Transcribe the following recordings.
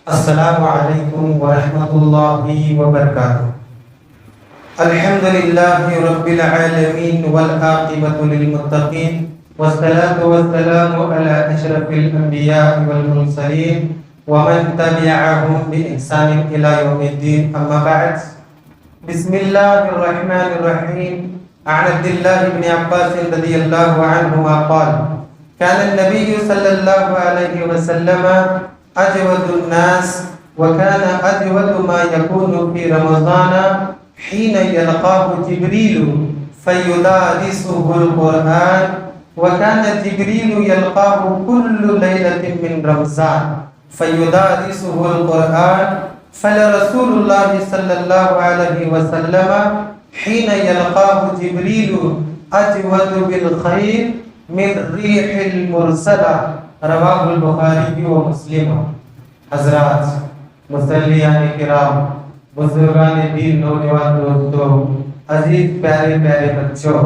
السلام علیکم ورحمۃ اللہ وبرکاتہ۔ الحمد للہ رب العالمین والعاقبۃ للمتقین والصلاة والسلام علی اشرف الانبیاء والمرسلین ومن تبعهم بإحسان الی یوم الدین، اما بعد۔ بسم اللہ الرحمن الرحیم۔ عن عبد اللہ بن عباس رضی اللہ عنہما قال كان النبي صلی اللہ علیہ وسلم أجود الناس وكان أجود ما يكون في رمضان حين يلقاه جبريل فيدارسه القرآن وكان جبريل يلقاه كل ليلة من رمضان فيدارسه القرآن فلرسول الله صلى الله عليه وسلم حين يلقاه جبريل أجود بالخير من ريح المرسلة رواہ البخاری و مسلم۔ حضرات، مصلیان کرام، بزرگان دین، نوجوان دوستوں، عزیز پیارے پیارے بچوں،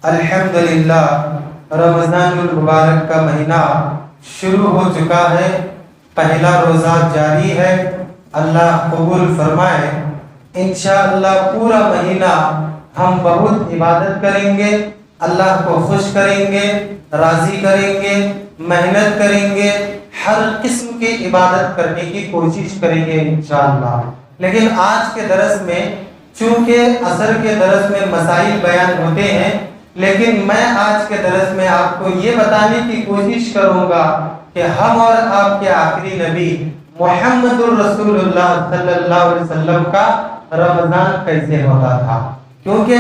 الحمدللہ رمضان المبارک کا مہینہ شروع ہو چکا ہے، پہلا روزہ جاری ہے۔ اللہ قبول فرمائے۔ انشاءاللہ پورا مہینہ ہم بہت عبادت کریں گے، اللہ کو خوش کریں گے، راضی کریں گے، محنت کریں گے، ہر قسم کی عبادت کرنے کی کوشش کریں گے انشاءاللہ۔ لیکن آج کے درس میں چونکہ عصر کے درس میں مسائل بیان ہوتے ہیں، لیکن میں آج کے درس میں آپ کو یہ بتانے کی کوشش کروں گا کہ ہم اور آپ کے آخری نبی محمد الرسول اللہ صلی اللہ علیہ وسلم کا رمضان کیسے ہوتا تھا، کیونکہ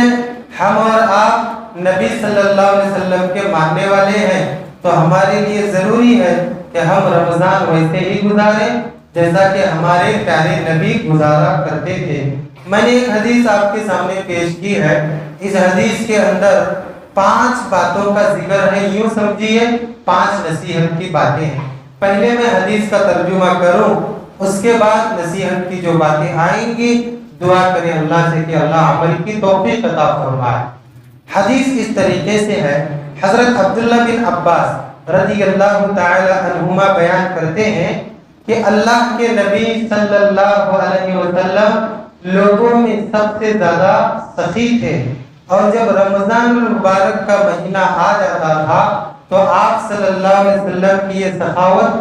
ہم اور آپ نبی صلی اللہ علیہ وسلم کے ماننے والے ہیں، تو ہمارے لیے ضروری ہے کہ ہم رمضان ویسے ہی گزاریں جیسا کہ ہمارے پیارے نبی گزارا کرتے تھے۔ میں نے ایک حدیث آپ کے سامنے پیش کی ہے۔ اس حدیث کے اندر 5 باتوں کا ذکر ہے، یوں سمجھیے 5 نصیحت کی باتیں ہیں۔ پہلے میں حدیث کا ترجمہ کروں، اس کے بعد نصیحت کی جو باتیں آئیں گی دعا کریں اللہ سے کہ اللہ عمل کی توفیق عطا فرمائے۔ حدیث اس طریقے سے ہے، حضرت عبداللہ بن عباس رضی اللہ تعالی عنہما بیان کرتے ہیں کہ اللہ کے نبی صلی اللہ علیہ وسلم لوگوں میں سب سے زیادہ سخی تھے، اور جب رمضان المبارک کا مہینہ آ جاتا تھا تو آپ صلی اللہ علیہ وسلم کی یہ سخاوت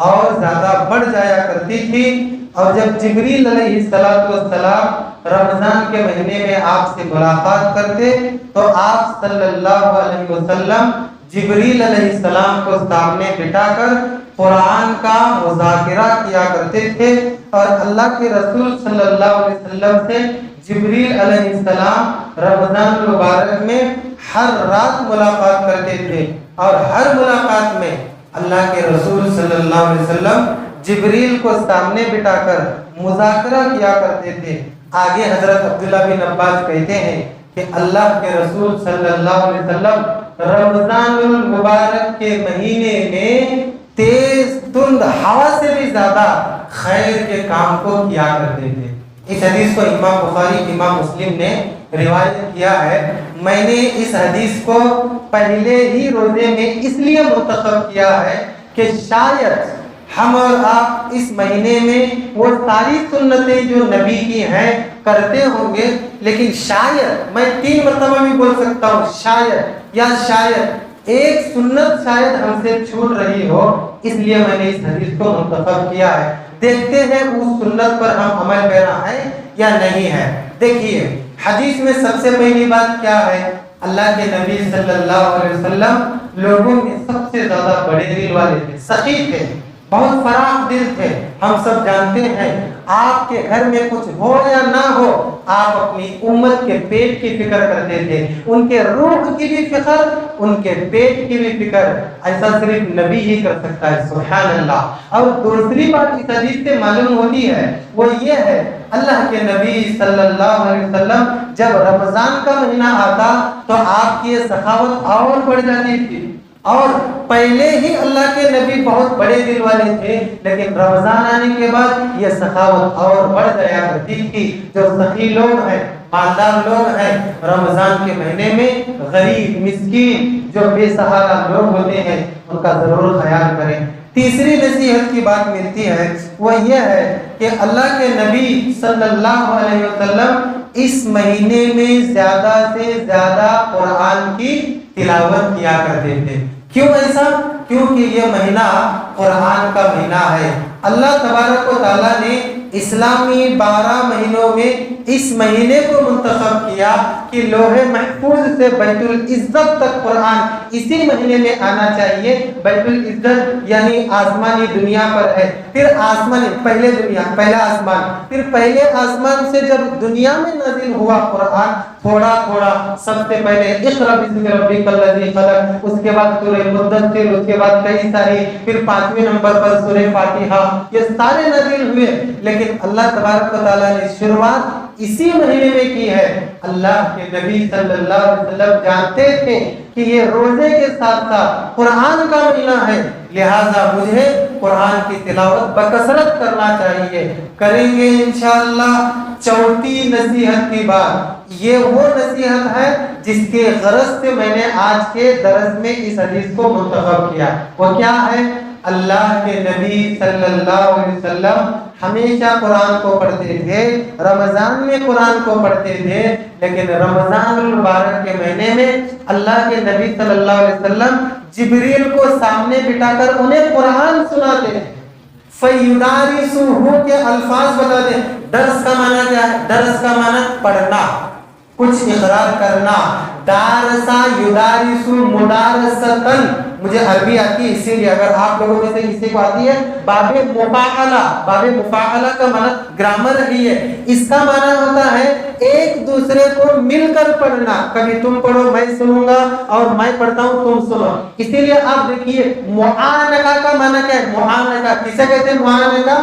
اور زیادہ بڑھ جایا کرتی تھی۔ اور جب جبریل علیہ السلام رمضان کے مہینے میں آپ سے ملاقات کرتے تو آپ صلی اللہ علیہ وسلم جبریل علیہ السلام کو سامنے بٹھا کر قرآن کا مذاکرہ کیا کرتے تھے، اور اللہ کے رسول صلی اللہ علیہ وسلم سے جبریل علیہ السلام رمضان المبارک میں ہر رات ملاقات کرتے تھے، اور ہر ملاقات میں اللہ کے رسول صلی اللہ علیہ وسلم جبریل کو سامنے بٹھا کر مذاکرہ کیا کرتے تھے۔ آگے حضرت عبداللہ بن عباس کہتے ہیں کہ اللہ کے رسول صلی اللہ علیہ وسلم رمضان المبارک کے مہینے میں تیز تند ہوا سے بھی زیادہ خیر کے کام کو کیا کرتے تھے۔ اس حدیث کو امام بخاری، امام مسلم نے روایت کیا ہے۔ میں نے اس حدیث کو پہلے ہی روزے میں اس لیے منتخب کیا ہے کہ شاید ہم اور آپ اس مہینے میں وہ ساری سنتیں جو نبی کی ہیں کرتے ہوں گے، لیکن شاید، میں 3 مرتبہ بھی بول سکتا ہوں شاید یا شاید ایک سنت شاید ہم سے چھوٹ رہی ہو، اس لیے میں نے اس حدیث کو منتخب کیا ہے۔ دیکھتے ہیں اس سنت پر ہم عمل پیرا ہے یا نہیں ہے۔ دیکھیے حدیث میں سب سے پہلی بات کیا ہے، اللہ کے نبی صلی اللہ علیہ وسلم لوگوں میں سب سے زیادہ بڑے دل والے تھے، سخی تھے، بہت فراخ دل تھے۔ ہم سب جانتے ہیں آپ کے گھر میں کچھ ہو یا نہ ہو، آپ اپنی امت کے پیٹ کی فکر کرتے تھے، ان کے روح کی بھی فکر، ان کے پیٹ کی بھی فکر۔ ایسا صرف نبی ہی کر سکتا ہے، سبحان اللہ۔ اور دوسری بات اس حدیث سے معلوم ہوتی ہے وہ یہ ہے، اللہ کے نبی صلی اللہ علیہ وسلم جب رمضان کا مہینہ آتا تو آپ کی یہ سخاوت اور بڑھ جاتی تھی، اور پہلے ہی اللہ کے نبی بہت بڑے دل والے تھے، لیکن رمضان آنے کے بعد یہ سخاوت اور بڑھ جایا کرتی تھی۔ جو سخی لوگ ہیں، مالدار لوگ ہیں، رمضان کے مہینے میں غریب، مسکین، جو بے سہارا لوگ ہوتے ہیں ان کا ضرور خیال کریں۔ تیسری نصیحت کی بات ملتی ہے وہ یہ ہے کہ اللہ کے نبی صلی اللہ علیہ وسلم اس مہینے میں زیادہ سے زیادہ قرآن کی تلاوت کیا کرتے تھے۔ کیوں ایسا؟ کیونکہ یہ مہینہ قرآن کا مہینہ ہے۔ اللہ تبارک و تعالیٰ نے اسلامی 12 مہینوں میں اس مہینے کو منتخب کیا کہ لوح محفوظ سے بیت العزت تک قرآن اسی مہینے میں آنا چاہیے۔ بیت العزت یعنی آسمانی دنیا پر ہے، پھر آسمانی پہلا آسمان، پھر پہلے آسمان سے جب دنیا میں نازل ہوا قرآن تھوڑا تھوڑا، سب سے پہلے اقرأ باسم ربک الذی خلق، اس کے بعد سورہ مدثر، اس کے بعد کئی ساری، پھر 5ویں نمبر پر سورہ فاتحہ، یہ سارے نازل ہوئے۔ لیکن اللہ تبارک و تعالیٰ نے شروعات اسی مہینے میں کی ہے۔ اللہ کے نبی صلی اللہ علیہ وسلم جانتے تھے کہ یہ روزے کے ساتھ ساتھ قرآن کا مہینہ ہے، لہذا مجھے قرآن کی تلاوت بکثرت کرنا چاہیے۔ کریں گے انشاءاللہ۔ چوتھی نصیحت کی بات، یہ وہ نصیحت ہے جس کے غرض سے میں نے آج کے درس میں اس حدیث کو منتخب کیا۔ وہ کیا ہے؟ اللہ کے نبی صلی اللہ علیہ وسلم ہمیشہ قرآن کو پڑھتے تھے، رمضان میں قرآن کو پڑھتے تھے، لیکن رمضان المبارک کے مہینے میں اللہ کے نبی صلی اللہ علیہ وسلم جبریل کو سامنے بٹھا کر انہیں قرآن سناتے تھے۔ فَيُدَارِسُهُ کے الفاظ بتاتے ہیں۔ درس کا معنی کیا ہے؟ درس کا معنی پڑھنا، کچھ اقرار کرنا۔ دارسا یدارسو مدارستن، مجھے عربی آتی ہے اسی لیے، اگر آپ لوگوں میں سے کسی کو آتی ہے باب مفاعلہ کا معنی گرامر رہی ہے۔ اس کا معنی ہوتا ہے ایک دوسرے کو مل کر پڑھنا، کبھی تم پڑھو میں سنوں گا اور میں پڑھتا ہوں تم سنو۔ اسی لیے آپ دیکھیے معانقہ کا معنی کیا ہے؟ معانقہ کسے کہتے ہیں؟ معانقہ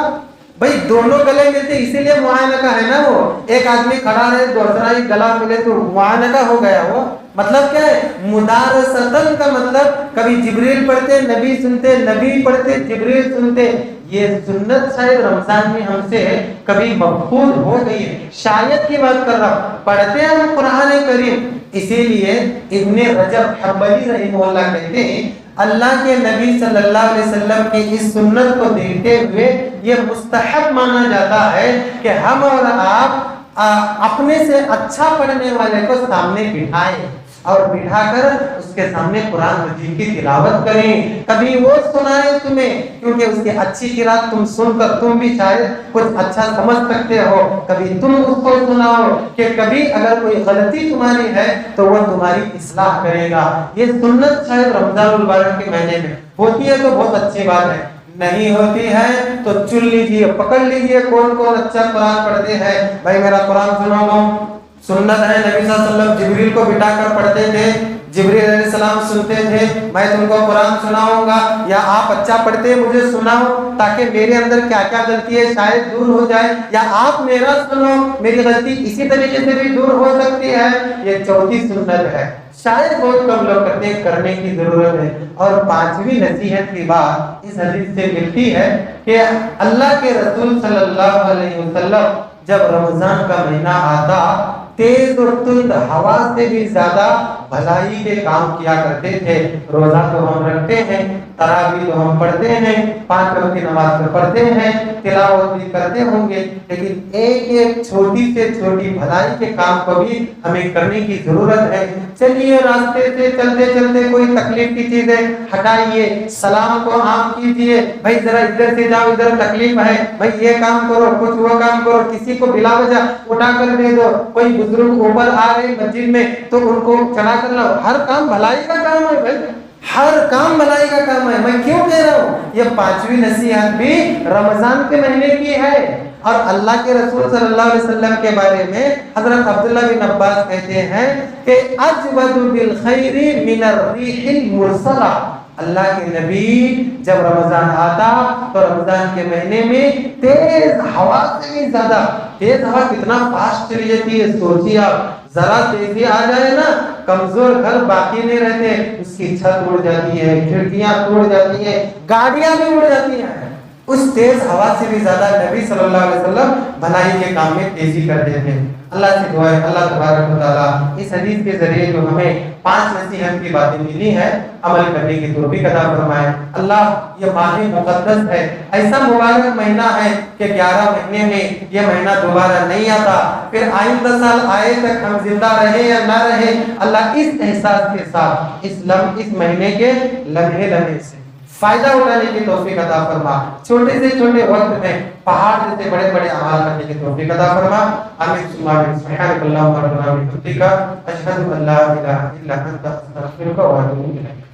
بھئی دونوں گلے ملتے اسی لیے معانقہ ہے نا۔ وہ ایک آدمی کھڑا رہے دوسرا ہی گلا ملے تو معانقہ ہو گیا۔ وہ مطلب کیا ہے؟ مدارستن کا مطلب کبھی جبریل پڑھتے نبی سنتے، نبی پڑھتے جبریل سنتے۔ یہ سنت شاید رمضان میں ہم سے کبھی مفقود ہو گئی ہے، شاید کی بات کر رہا ہوں۔ پڑھتے ہیں ہم قرآن کریم، اسی لیے ابن رجب حنبلی رحمہ اللہ کہتے ہیں اللہ کے نبی صلی اللہ علیہ وسلم کی اس سنت کو دیکھتے ہوئے یہ مستحب مانا جاتا ہے کہ ہم اور آپ اپنے سے اچھا پڑھنے والے کو سامنے بٹھائیں اور بٹھا کر اس کے سامنے قرآن مجید کی تلاوت کریں۔ کبھی وہ سنائے تمہیں، کیونکہ اس کی اچھی قرات تم سن کر تم بھی شاید کچھ اچھا سمجھ سکتے ہو، کبھی تم اس کو سناؤ کہ کبھی اگر کوئی غلطی تمہاری ہے تو وہ تمہاری اصلاح کرے گا۔ یہ سنت شاید رمضان المبارک کے مہینے میں ہوتی ہے تو بہت اچھی بات ہے، نہیں ہوتی ہے تو چن لیجئے، پکڑ لیجئے کون کون اچھا قرآن پڑھتے ہیں، بھائی میرا قرآن سنو لو۔ سنت ہے نبی صلی اللہ علیہ وسلم جبریل کو بٹھا کر پڑھتے تھے، جبریل علیہ السلام سنتے تھے، میں تم کو قرآن سناؤں گا، یا آپ اچھا پڑھتے مجھے سناؤ تاکہ میرے اندر کیا کیا غلطی ہے شاید دور ہو جائے، یا آپ میرا سنو میری غلطی اسی طریقے سے بھی دور ہو سکتی ہے۔ یہ چوتھی سنت ہے، شاید بہت کم لوگ کرنے کی ضرورت ہے۔ اور 5ویں نصیحت کی بات اس حدیث سے ملتی ہے کہ اللہ کے رسول صلی اللہ علیہ وسلم جب رمضان کا مہینہ آتا تیز اور تند ہوا سے بھی زیادہ بھلائی کے کام کیا کرتے تھے۔ روزہ تو ہم رکھتے ہیں، تراویح تو ہم پڑھتے ہیں، 5 وقت کی نماز تو پڑھتے ہیں، تلاوت بھی کرتے ہوں گے، لیکن ایک ایک چھوٹی سے چھوٹی بھلائی کے کام کو بھی ہمیں کرنے کی ضرورت ہے۔ چلیے راستے سے چلتے چلتے کوئی تکلیف کی چیز ہے ہٹائیے، سلام کو عام کیجئے، بھائی ذرا ادھر سے جاؤ ادھر تکلیف ہے، بھائی یہ کام کرو کچھ وہ کام کرو، کسی کو بلا وجہ اٹھا کر دے دو، کوئی بزرگ اوپر آ رہے مسجد میں تو ان کو چڑھا کر لاؤ، ہر کام بھلائی کا کام ہے بھائی، ہر کام بھلائی کا کام ہے۔ میں کیوں کہہ رہا ہوں؟ یہ 5ویں نصیحت بھی رمضان کے مہینے کی ہے۔ اور اللہ کے رسول صلی اللہ علیہ وسلم کے بارے میں حضرت عبداللہ بن عباس کہتے ہیں کہ اجود بالخیر من الریح المرسلہ، اللہ کے نبی جب رمضان آتا تو رمضان کے مہینے میں تیز ہوا سے بھی زیادہ، تیز ہوا کتنا فاسٹ چلی جاتی ہے سوچیے آپ، ذرا تیزی آ جائے نا کمزور گھر باقی نہیں رہتے، اس کی چھت اڑ جاتی ہے، کھڑکیاں توڑ جاتی ہیں، گاڑیاں بھی اڑ جاتی ہیں، اس تیز ہوا سے بھی زیادہ نبی صلی اللہ علیہ وسلم بھلائی کے کام میں تیزی کرتے تھے۔ اللہ سے دعا ہے اللہ تبارک و تعالی اس حدیث کے ذریعے جو ہمیں 5 نصیحت کی باتیں ملی ہیں عمل کرنے کی توفیق عطا فرمائے۔ اللہ یہ ماہ مقدس ہے، ایسا مبارک مہینہ ہے کہ 11 مہینے میں یہ مہینہ دوبارہ نہیں آتا، پھر آئندہ سال آئے تک ہم زندہ رہے یا نہ رہے، اللہ اس احساس کے ساتھ اس مہینے کے لمحے لمحے سے فائدہ اٹھانے کی توفیق عطا فرما، چھوٹے سے چھوٹے وقت میں پہاڑ جیسے بڑے بڑے اعمال کرنے کی توفیق عطا فرما۔ آمین ثم آمین۔ سبحانک اللہم ربنا و بحمدک، اشہد ان لا الہ الا انت، استغفرک و اتوب الیک۔